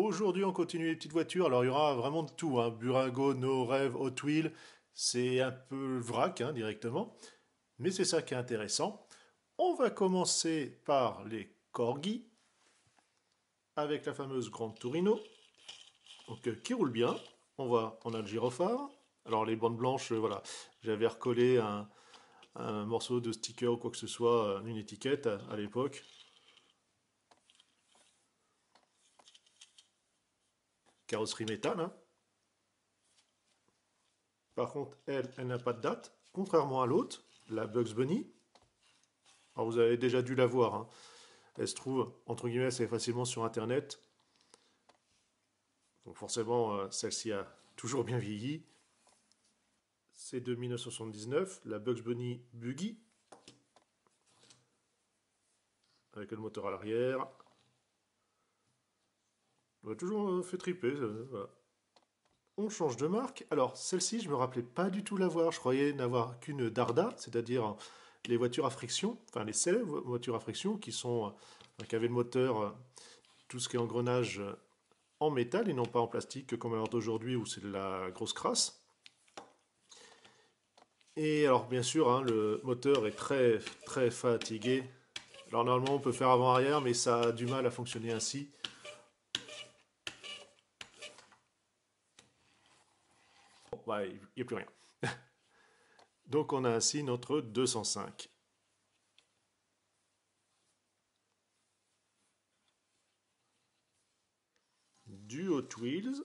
Aujourd'hui, on continue les petites voitures. Alors, il y aura vraiment de tout, hein. Burago, No Rêve, Hot Wheels. C'est un peu vrac, hein, directement. Mais c'est ça qui est intéressant. On va commencer par les Corgi, avec la fameuse Grande Torino, donc, qui roule bien. On a le gyrophare. Alors, les bandes blanches, voilà. J'avais recollé un morceau de sticker ou quoi que ce soit, une étiquette à l'époque. Carrosserie métal, hein. Par contre, elle n'a pas de date, contrairement à l'autre, la Bugs Bunny. Alors vous avez déjà dû la voir, hein. Elle se trouve, entre guillemets, assez facilement sur Internet. Donc forcément, celle-ci a toujours bien vieilli. C'est de 1979, la Bugs Bunny Buggy, avec le moteur à l'arrière. On a toujours fait triper, voilà. On change de marque. Alors, celle-ci, je me rappelais pas du tout l'avoir. Je croyais n'avoir qu'une Darda, c'est-à-dire les voitures à friction, enfin les célèbres voitures à friction qui avaient le moteur, tout ce qui est engrenage en métal et non pas en plastique comme à l'heure d'aujourd'hui où c'est de la grosse crasse. Et alors, bien sûr, hein, le moteur est très, très fatigué. Alors, normalement, on peut faire avant-arrière, mais ça a du mal à fonctionner ainsi. Bon, bah, il n'y a plus rien. Donc, on a ainsi notre 205. Du Hot Wheels.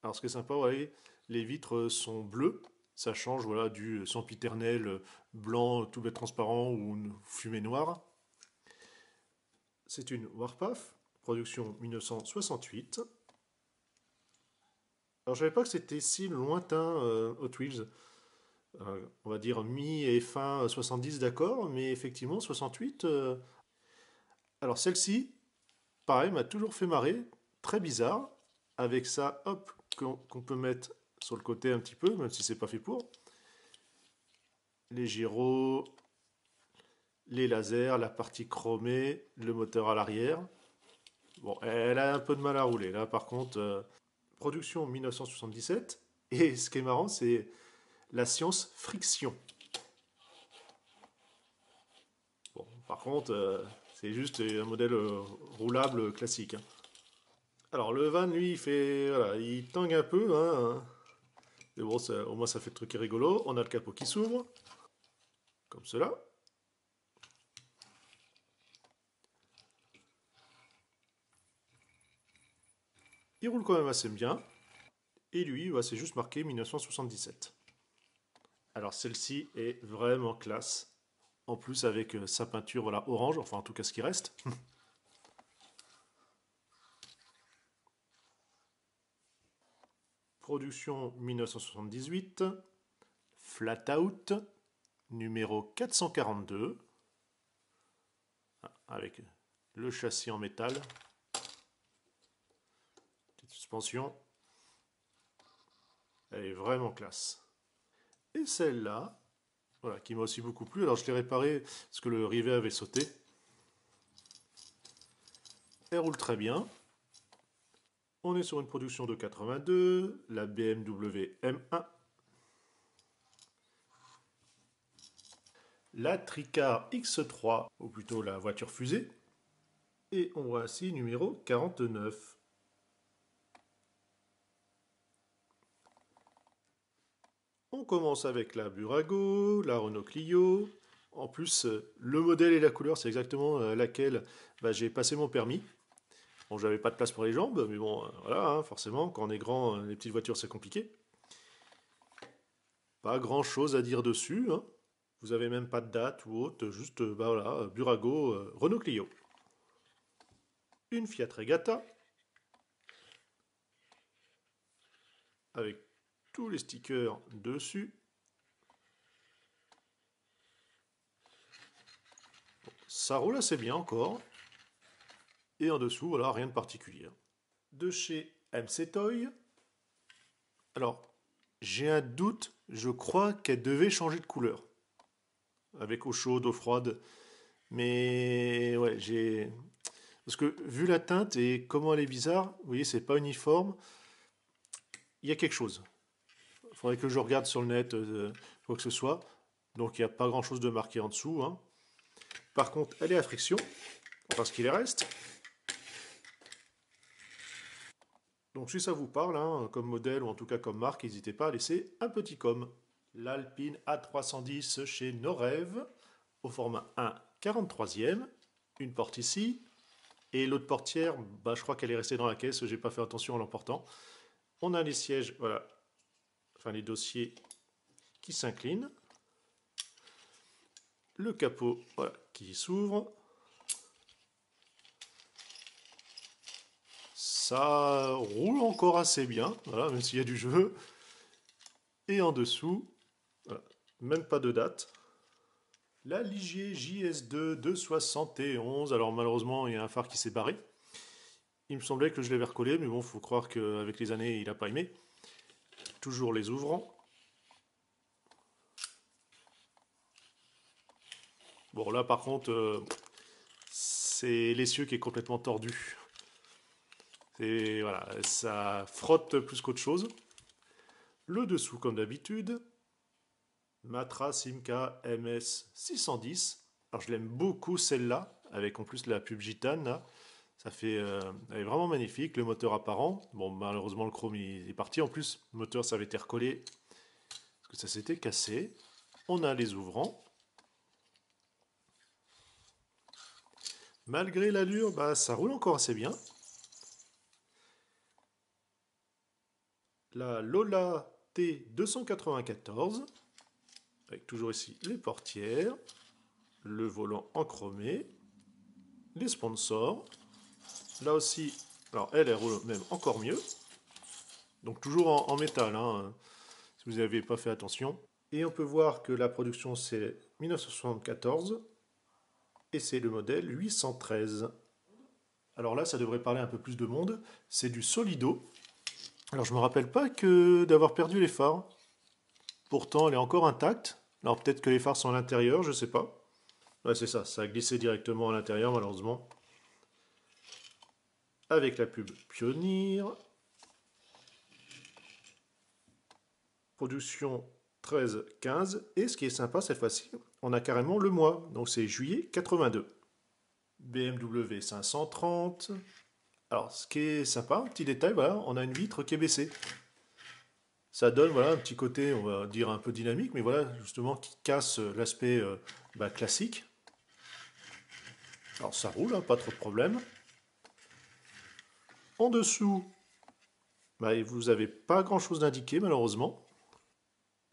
Alors, ce qui est sympa, vous voyez, les vitres sont bleues. Ça change, voilà, du sempiternel blanc, tout bête transparent ou une fumée noire. C'est une Warpath, production 1968. Alors, je savais pas que c'était si lointain, Hot Wheels. On va dire mi et fin 70, d'accord, mais effectivement, 68. Alors, celle-ci, pareil, m'a toujours fait marrer. Très bizarre. Avec ça, hop, qu'on peut mettre sur le côté un petit peu, même si c'est pas fait pour. Les gyros, les lasers, la partie chromée, le moteur à l'arrière. Bon, elle a un peu de mal à rouler. Là, par contre, production 1977. Et ce qui est marrant, c'est la science friction. Bon, par contre, c'est juste un modèle roulable classique, hein. Alors, le van, lui, voilà, il tangue un peu, hein. Mais bon, au moins, ça fait le truc rigolo. On a le capot qui s'ouvre, comme cela. Il roule quand même assez bien. Et lui, bah, c'est juste marqué 1977. Alors celle-ci est vraiment classe. En plus avec sa peinture, voilà, orange, enfin en tout cas ce qui reste. Production 1978. Flat Out, numéro 442. Avec le châssis en métal. Petite suspension. Elle est vraiment classe. Et celle-là, voilà, qui m'a aussi beaucoup plu. Alors je l'ai réparée parce que le rivet avait sauté. Elle roule très bien. On est sur une production de 82, la BMW M1. La Tricar X3, ou plutôt la voiture fusée. Et on voit ainsi numéro 49. On commence avec la Burago, la Renault Clio. En plus, le modèle et la couleur, c'est exactement laquelle j'ai passé mon permis. Bon, j'avais pas de place pour les jambes, mais bon, voilà, hein, forcément, quand on est grand, les petites voitures, c'est compliqué. Pas grand chose à dire dessus, hein. Vous avez même pas de date ou autre, juste, voilà, Burago, Renault Clio. Une Fiat Regatta, avec tous les stickers dessus. Ça roule assez bien encore. Et en dessous, voilà, rien de particulier. De chez MC Toy. Alors, j'ai un doute, je crois qu'elle devait changer de couleur. Avec eau chaude, eau froide. Mais ouais, Parce que vu la teinte et comment elle est bizarre, vous voyez, c'est pas uniforme. Il y a quelque chose. Il faudrait que je regarde sur le net quoi que ce soit. Donc il n'y a pas grand chose de marqué en dessous, hein. Par contre, elle est à friction, enfin ce qu'il en reste. Donc si ça vous parle, hein, comme modèle ou en tout cas comme marque, n'hésitez pas à laisser un petit com. L'Alpine A310 chez Norev, au format 1/43e, une porte ici, et l'autre portière, bah, je crois qu'elle est restée dans la caisse, j'ai pas fait attention en l'emportant. On a les sièges, voilà, enfin les dossiers qui s'inclinent, le capot, voilà, qui s'ouvre. Ça roule encore assez bien, voilà, même s'il y a du jeu. Et en dessous, voilà, même pas de date. La Ligier JS2 de 71. Alors malheureusement, il y a un phare qui s'est barré. Il me semblait que je l'avais recollé, mais bon, faut croire qu'avec les années, il n'a pas aimé. Toujours les ouvrants. Bon, là par contre, c'est l'essieu qui est complètement tordu. Et voilà, ça frotte plus qu'autre chose. Le dessous, comme d'habitude. Matra Simca MS 610. Alors je l'aime beaucoup celle-là, avec en plus la pub gitane là. Ça fait, elle est vraiment magnifique, le moteur apparent. Bon, malheureusement le chrome il est parti. En plus, le moteur ça avait été recollé parce que ça s'était cassé. On a les ouvrants. Malgré l'allure, bah, ça roule encore assez bien. La Lola T294, avec toujours ici les portières, le volant en chromé, les sponsors. Là aussi, alors elle roule même encore mieux. Donc toujours en métal, hein, si vous n'avez pas fait attention. Et on peut voir que la production c'est 1974 et c'est le modèle 813. Alors là, ça devrait parler un peu plus de monde. C'est du Solido. Alors je me rappelle pas que d'avoir perdu les phares. Pourtant, elle est encore intacte. Alors peut-être que les phares sont à l'intérieur, je sais pas. Ouais, c'est ça, ça a glissé directement à l'intérieur malheureusement. Avec la pub Pionir. Production 13-15. Et ce qui est sympa cette fois-ci, on a carrément le mois. Donc c'est juillet 82. BMW 530. Alors ce qui est sympa, un petit détail, voilà, on a une vitre qui est baissée. Ça donne voilà, un petit côté, on va dire un peu dynamique, mais voilà, justement, qui casse l'aspect classique. Alors ça roule, hein, pas trop de problème. En dessous, bah, vous n'avez pas grand-chose d'indiqué, malheureusement.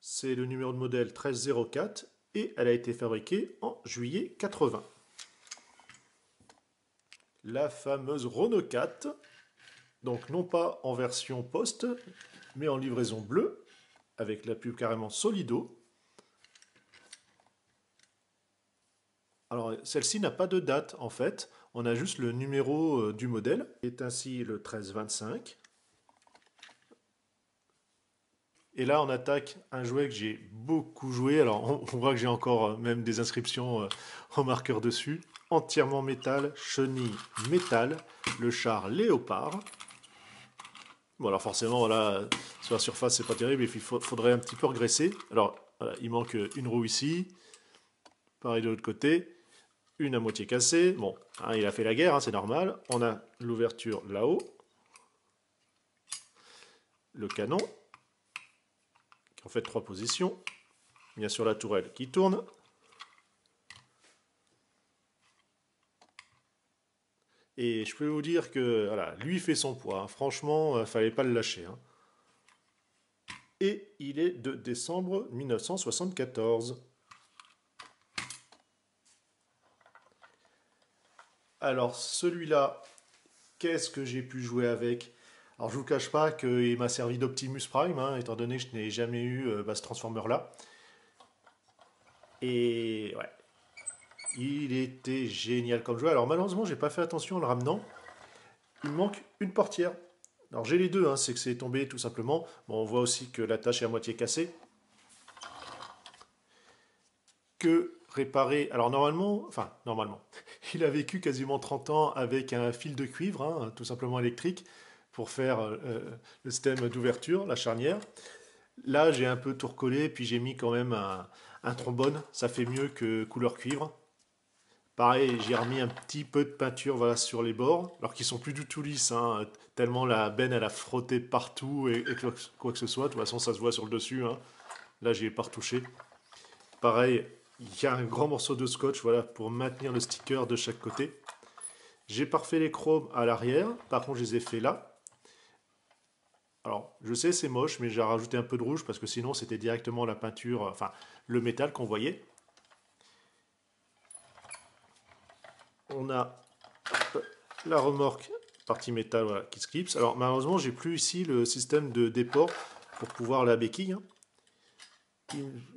C'est le numéro de modèle 1304 et elle a été fabriquée en juillet 80. La fameuse Renault 4, donc non pas en version poste, mais en livraison bleue, avec la pub carrément Solido. Alors celle-ci n'a pas de date en fait, on a juste le numéro du modèle, qui est ainsi le 1325. Et là on attaque un jouet que j'ai beaucoup joué, alors on voit que j'ai encore même des inscriptions en marqueur dessus. Entièrement métal, chenille métal, le char Léopard. Bon alors forcément voilà, sur la surface c'est pas terrible, il faudrait un petit peu regresser. Alors voilà, il manque une roue ici, pareil de l'autre côté. Une à moitié cassée. Bon, hein, il a fait la guerre, hein, c'est normal. On a l'ouverture là-haut. Le canon, qui est en fait 3 positions. Bien sûr la tourelle qui tourne. Et je peux vous dire que voilà, lui fait son poids. Hein. Franchement, fallait pas le lâcher. Hein. Et il est de décembre 1974. Alors celui-là, qu'est-ce que j'ai pu jouer avec? Alors je vous cache pas qu'il m'a servi d'Optimus Prime, hein, étant donné que je n'ai jamais eu ce Transformer-là. Et ouais, il était génial comme jouet. Alors malheureusement, j'ai pas fait attention en le ramenant. Il me manque une portière. Alors j'ai les deux, hein, c'est que c'est tombé tout simplement. Bon, on voit aussi que la tâche est à moitié cassée. Que réparer. Alors normalement, il a vécu quasiment 30 ans avec un fil de cuivre, hein, tout simplement électrique, pour faire le système d'ouverture, la charnière. Là, j'ai un peu tout recollé, puis j'ai mis quand même un trombone. Ça fait mieux que couleur cuivre. Pareil, j'ai remis un petit peu de peinture voilà, sur les bords, alors qu'ils sont plus du tout lisses, hein, tellement la benne elle a frotté partout et quoi que ce soit. De toute façon, ça se voit sur le dessus. Hein. Là, j'y ai pas retouché. Pareil, il y a un grand morceau de scotch voilà, pour maintenir le sticker de chaque côté. J'ai parfait les chromes à l'arrière, par contre, je les ai fait là. Alors, je sais, c'est moche, mais j'ai rajouté un peu de rouge parce que sinon, c'était directement la peinture, enfin, le métal qu'on voyait. On a la remorque partie métal voilà, qui se clipse. Alors malheureusement, j'ai plus ici le système de déport pour pouvoir la béquille. Hein.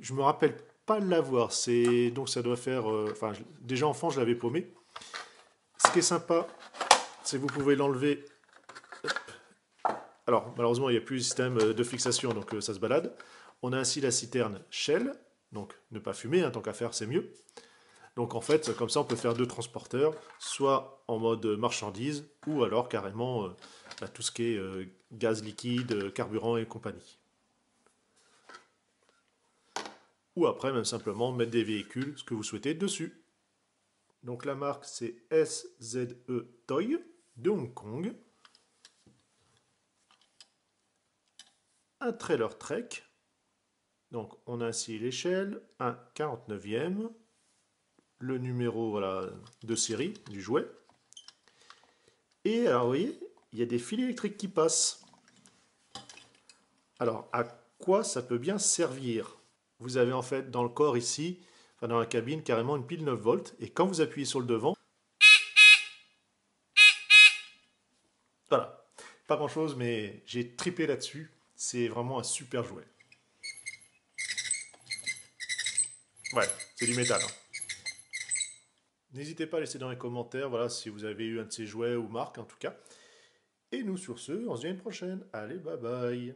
Je me rappelle pas l'avoir. C'est donc ça doit faire. Enfin, déjà enfant, je l'avais paumé. Ce qui est sympa, c'est que vous pouvez l'enlever. Alors malheureusement, il n'y a plus le système de fixation, donc ça se balade. On a ainsi la citerne Shell, donc ne pas fumer, hein, tant qu'à faire, c'est mieux. Donc en fait, comme ça, on peut faire deux transporteurs, soit en mode marchandise, ou alors carrément tout ce qui est gaz liquide, carburant et compagnie. Ou après, même simplement mettre des véhicules, ce que vous souhaitez, dessus. Donc la marque, c'est SZE Toy de Hong Kong. Un trailer Trek. Donc on a ainsi l'échelle, un 49e, le numéro voilà, de série du jouet. Et alors vous voyez, il y a des fils électriques qui passent. Alors à quoi ça peut bien servir? Vous avez en fait dans le corps ici, enfin dans la cabine, carrément une pile 9 volts. Et quand vous appuyez sur le devant, voilà, pas grand chose, mais j'ai tripé là-dessus. C'est vraiment un super jouet. Ouais, c'est du métal. Hein. N'hésitez pas à laisser dans les commentaires, voilà, si vous avez eu un de ces jouets ou marques en tout cas. Et nous sur ce, on se dit à une prochaine. Allez, bye bye.